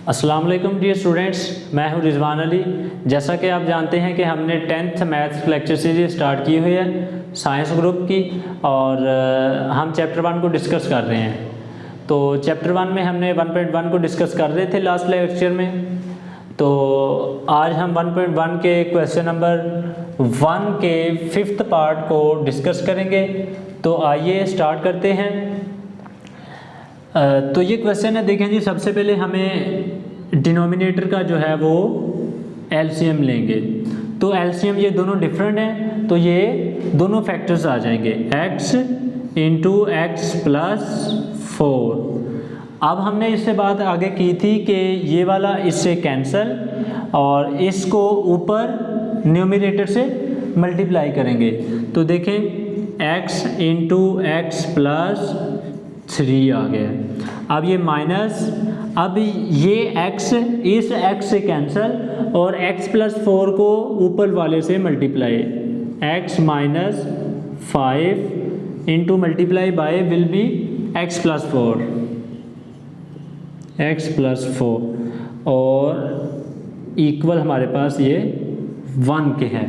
अस्सलाम वालेकुम dear students, मैं हूं रिजवान अली। जैसा कि आप जानते हैं कि हमने 10th maths lecture series start की हुई है साइंस ग्रुप की, और हम चैप्टर 1 को डिस्कस कर रहे हैं। तो चैप्टर 1 में हमने 1.1 को डिस्कस कर रहे थे लास्ट लेक्चर में। तो आज हम 1.1 के क्वेश्चन नंबर 1 के 5th पार्ट को डिस्कस करेंगे। तो आइए स्टार्ट करते हैं। तो ये क्वेश्चन है, देखें जी, सबसे पहले हमें डिनोमिनेटर का जो है वो एलसीएम लेंगे। तो एलसीएम ये दोनों डिफरेंट हैं, तो ये दोनों फैक्टर्स आ जाएंगे x इंटू एक्स प्लस 4। अब हमने इससे बात आगे की थी कि ये वाला इससे कैंसल और इसको ऊपर न्यूमरेटर से मल्टीप्लाई करेंगे। तो देखें x इंटू एक्स प्लस 3 आ गया। अब ये माइनस, अब ये x इस x से कैंसल और x प्लस 4 को ऊपर वाले से multiply, x minus 5 into multiply by will be x plus 4, x plus 4 और इक्वल हमारे पास ये 1 के हैं।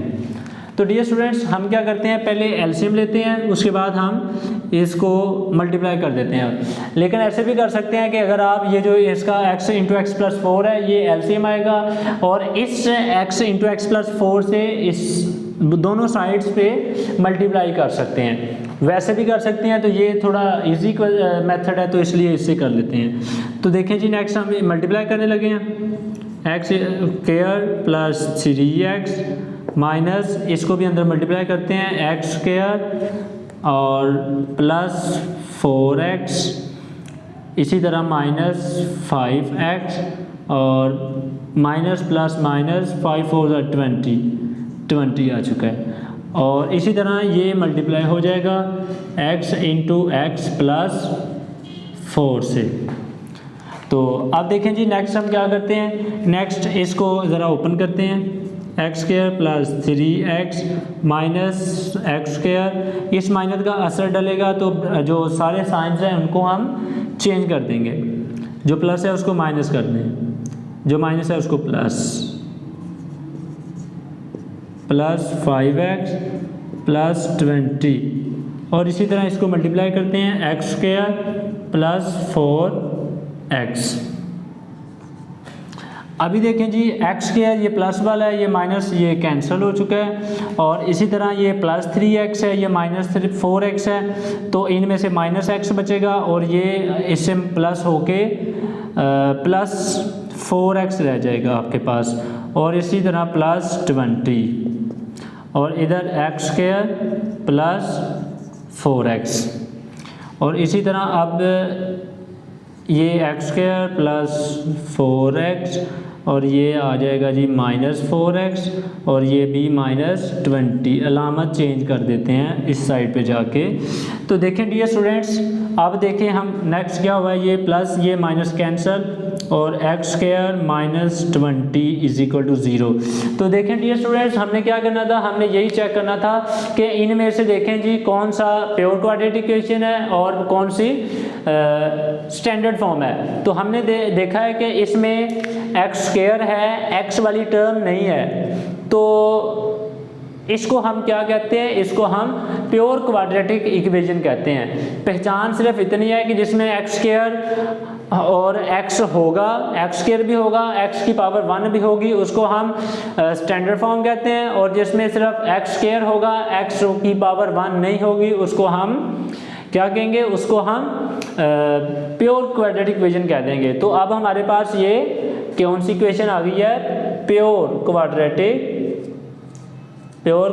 तो डियर स्टूडेंट्स, हम क्या करते हैं, पहले एलसीएम लेते हैं, उसके बाद हम इसको मल्टीप्लाई कर देते हैं। लेकिन ऐसे भी कर सकते हैं कि अगर आप ये जो इसका x इंटू एक्स प्लस 4 है, ये एलसीएम आएगा और इस x इंटू एक्स प्लस 4 से इस दोनों साइड्स पे मल्टीप्लाई कर सकते हैं। वैसे भी कर सकते हैं, तो ये थोड़ा इजी मेथड है, तो इसलिए इससे कर लेते हैं। तो देखें जी, नेक्स्ट हम मल्टीप्लाई करने लगे हैं। X square plus 3x minus, इसको भी अंदर मल्टीप्लाई करते हैं, एक्स स्क्वायर और प्लस 4x, इसी तरह माइनस 5x और माइनस प्लस माइनस 5 4 20 आ चुका है। और इसी तरह ये मल्टीप्लाई हो जाएगा x इंटू एक्स प्लस 4 से। तो अब देखें जी, नेक्स्ट हम क्या करते हैं, नेक्स्ट इसको ज़रा ओपन करते हैं, x square plus 3x minus x square, इस माइनस का असर डलेगा तो जो सारे साइंस हैं उनको हम चेंज कर देंगे। जो प्लस है उसको माइनस कर दें, जो माइनस है उसको प्लस, प्लस 5x प्लस 20 और इसी तरह इसको मल्टीप्लाई करते हैं, एक्स स्क्वायर प्लस 4x। अभी देखें जी, एक्स स्क्वायर ये प्लस वाला है, ये माइनस, ये कैंसिल हो चुका है। और इसी तरह ये प्लस 3x है, ये माइनस 4x है, तो इनमें से माइनस x बचेगा और ये इससे प्लस होके प्लस 4x रह जाएगा आपके पास। और इसी तरह प्लस 20 और इधर एक्स स्क्वायर प्लस 4x और इसी तरह अब ये एक्स स्क्वायर प्लस 4x और ये आ जाएगा जी माइनस 4x और ये भी माइनस 20। अलामत चेंज कर देते हैं इस साइड पे जाके। तो देखें डियर स्टूडेंट्स, अब देखें हम नेक्स्ट क्या हुआ है, ये प्लस ये माइनस कैंसल और x square minus 20 is equal to 0। तो देखें डियर स्टूडेंट्स, हमने क्या करना था, हमने यही चेक करना था कि इनमें से देखें जी कौन सा प्योर क्वाड्रेटिक इक्वेशन है और कौन सी स्टैंडर्ड फॉर्म है। तो हमने देखा है कि इसमें एक्स स्क्वायर है, एक्स वाली टर्म नहीं है, तो इसको हम क्या कहते हैं, इसको हम प्योर क्वाड्रेटिक इक्वेशन कहते हैं। पहचान सिर्फ इतनी है कि जिसमें एक्स स्क्वायर और x होगा, एक्स स्क्वायर भी होगा, x की पावर 1 भी होगी, उसको हम स्टैंडर्ड फॉर्म कहते हैं। और जिसमें सिर्फ एक्स स्क्वायर होगा, x की पावर 1 नहीं होगी, उसको हम क्या कहेंगे, उसको हम प्योर क्वाड्रेटिक इक्वेशन कह देंगे। तो अब हमारे पास ये कौन सी इक्वेशन आ गई है, प्योर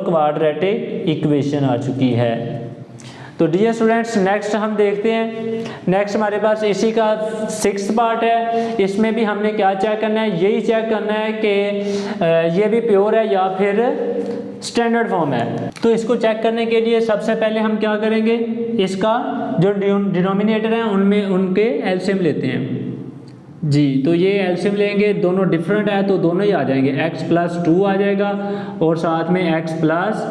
क्वाड्रेटिक इक्वेशन आ चुकी है। तो डियर स्टूडेंट्स, नेक्स्ट हम देखते हैं, नेक्स्ट हमारे पास इसी का 6th पार्ट है। इसमें भी हमने क्या चेक करना है, यही चेक करना है कि ये भी प्योर है या फिर स्टैंडर्ड फॉर्म है। तो इसको चेक करने के लिए सबसे पहले हम क्या करेंगे, इसका जो डिनोमिनेटर है उनमें उनके एलसीएम लेते हैं जी। तो ये एलसीएम लेंगे, दोनों डिफरेंट है तो दोनों ही आ जाएंगे, x प्लस 2 आ जाएगा और साथ में x प्लस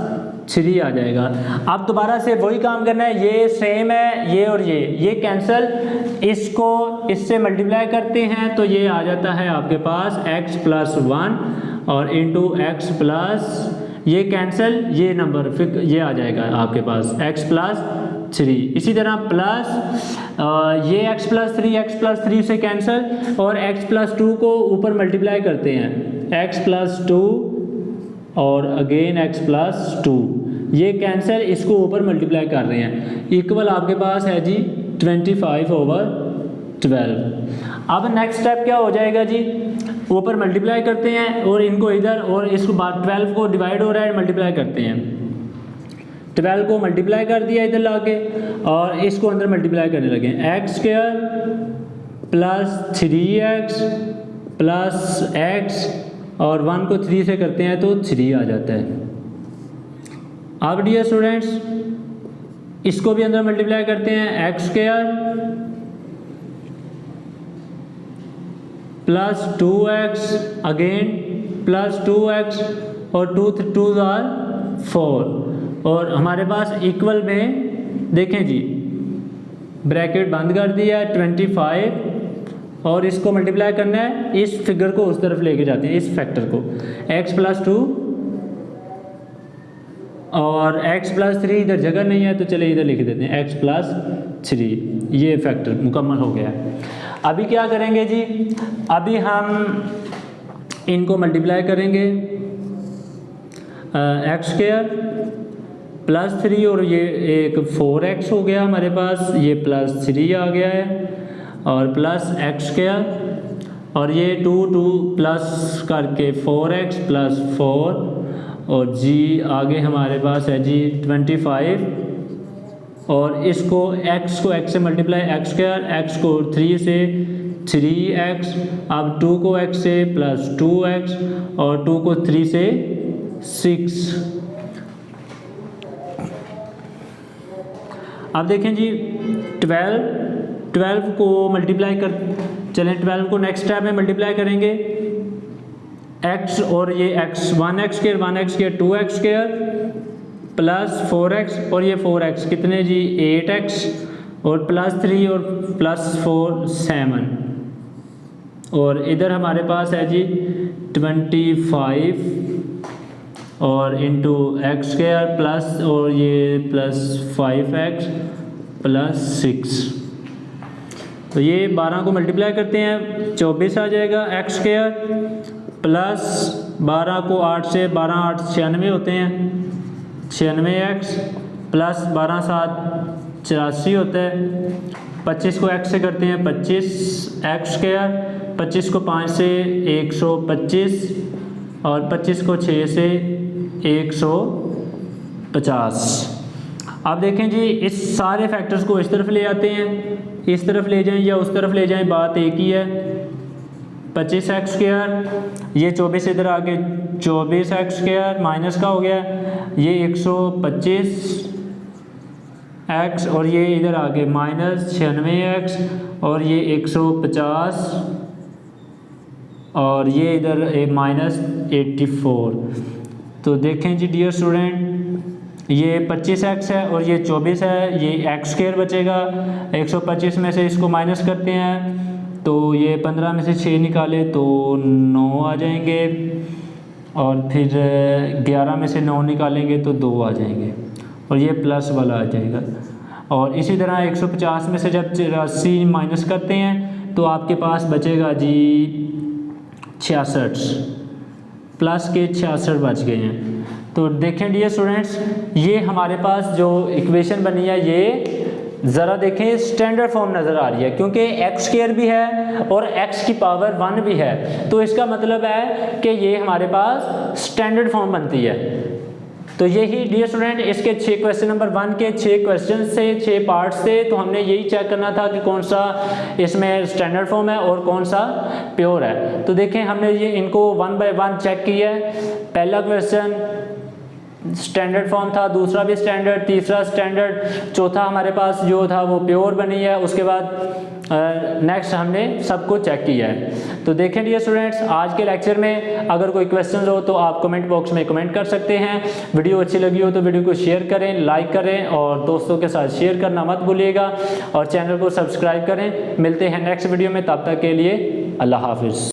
3 आ जाएगा। अब दोबारा से वही काम करना है, ये सेम है ये और ये कैंसिल, इसको इससे मल्टीप्लाई करते हैं तो ये आ जाता है आपके पास x प्लस 1 और इंटू एक्स प्लस ये कैंसिल, ये नंबर फिर ये आ जाएगा आपके पास x प्लस 3। इसी तरह प्लस ये x प्लस 3 से कैंसिल और x प्लस 2 को ऊपर मल्टीप्लाई करते हैं, x प्लस 2 और अगेन x प्लस 2, ये कैंसिल, इसको ऊपर मल्टीप्लाई कर रहे हैं, इक्वल आपके पास है जी 25/12। अब नेक्स्ट स्टेप क्या हो जाएगा जी, ऊपर मल्टीप्लाई करते हैं और इनको इधर, और इसको बाद 12 को डिवाइड हो रहा है मल्टीप्लाई करते हैं, 12 को मल्टीप्लाई कर दिया इधर लाके और इसको अंदर मल्टीप्लाई करने लगे, x square plus 3x plus x और 1 को 3 से करते हैं तो 3 आ जाता है। अब डियर स्टूडेंट्स इसको भी अंदर मल्टीप्लाई करते हैं, x square plus 2x again plus 2x और 2 आर 4 और हमारे पास इक्वल में देखें जी ब्रैकेट बंद कर दिया है 25 और इसको मल्टीप्लाई करना है, इस फिगर को उस तरफ लेके जाते हैं, इस फैक्टर को x प्लस 2 और x प्लस 3 इधर जगह नहीं है तो चले इधर लिख देते हैं x प्लस 3, ये फैक्टर मुकम्मल हो गया है। अभी क्या करेंगे जी, अभी हम इनको मल्टीप्लाई करेंगे, x स्क्वायर प्लस 3 और ये एक 4x हो गया हमारे पास, ये प्लस 3 आ गया है और प्लस x स्क्वायर और ये 2 प्लस करके 4x प्लस 4 और जी आगे हमारे पास है जी 25 और इसको x को x से मल्टीप्लाई, x स्क्वायर, x को 3 से 3x, अब 2 को x से प्लस 2x और 2 को 3 से 6। अब देखें जी 12 को मल्टीप्लाई कर, चलें 12 को नेक्स्ट स्टेप में मल्टीप्लाई करेंगे, x और ये x 1x square 2x square plus 4x और ये 4x कितने जी 8x और प्लस 3 और प्लस 4 7 और इधर हमारे पास है जी 25 और इंटू एक्स स्क्वायर प्लस और ये प्लस 5x प्लस 6, तो ये 12 को मल्टीप्लाई करते हैं 24 आ जाएगा, एक्स स्क्वायर प्लस 12 को 8 से 12 8 96 होते हैं 96x प्लस 12 7 84 होता है, 25 को x से करते हैं 25x स्क्वायर, 25 को 5 से 125 और 25 को 6 से 150। अब देखें जी इस सारे फैक्टर्स को इस तरफ ले आते हैं, इस तरफ ले जाएं या उस तरफ ले जाएं बात एक ही है, 25x स्क्वायर ये 24 इधर आके 24x स्क्वायर माइनस का हो गया ये 125x और ये इधर आके माइनस 96x और ये 150 और ये इधर माइनस 84। तो देखें जी डियर स्टूडेंट ये 25x है और ये 24 है, ये x स्क्वायर बचेगा, 125 में से इसको माइनस करते हैं तो ये 15 में से 6 निकाले तो 9 आ जाएंगे और फिर 11 में से 9 निकालेंगे तो 2 आ जाएंगे और ये प्लस वाला आ जाएगा। और इसी तरह 150 में से जब 80 माइनस करते हैं तो आपके पास बचेगा जी 66, प्लस के 66 बच गए हैं। तो देखें डियर स्टूडेंट्स ये हमारे पास जो इक्वेशन बनी है ये ज़रा देखें स्टैंडर्ड फॉर्म नज़र आ रही है क्योंकि एक्स स्क्वायर भी है और x की पावर 1 भी है, तो इसका मतलब है कि ये हमारे पास स्टैंडर्ड फॉर्म बनती है। तो यही डियर स्टूडेंट इसके 6 क्वेश्चन नंबर 1 के 6 क्वेश्चन से 6 पार्ट्स थे, तो हमने यही चेक करना था कि कौन सा इसमें स्टैंडर्ड फॉर्म है और कौन सा प्योर है। तो देखें हमने ये इनको 1 बाय 1 चेक किया है। पहला क्वेश्चन स्टैंडर्ड फॉर्म था, दूसरा भी स्टैंडर्ड, तीसरा स्टैंडर्ड, चौथा हमारे पास जो था वो प्योर बनी है। उसके बाद नेक्स्ट हमने सबको चेक किया है। तो देखें डियर स्टूडेंट्स, आज के लेक्चर में अगर कोई क्वेश्चन हो तो आप कमेंट बॉक्स में कमेंट कर सकते हैं। वीडियो अच्छी लगी हो तो वीडियो को शेयर करें, लाइक करें और दोस्तों के साथ शेयर करना मत भूलिएगा और चैनल को सब्सक्राइब करें। मिलते हैं नेक्स्ट वीडियो में, तब तक के लिए अल्लाह हाफिज़।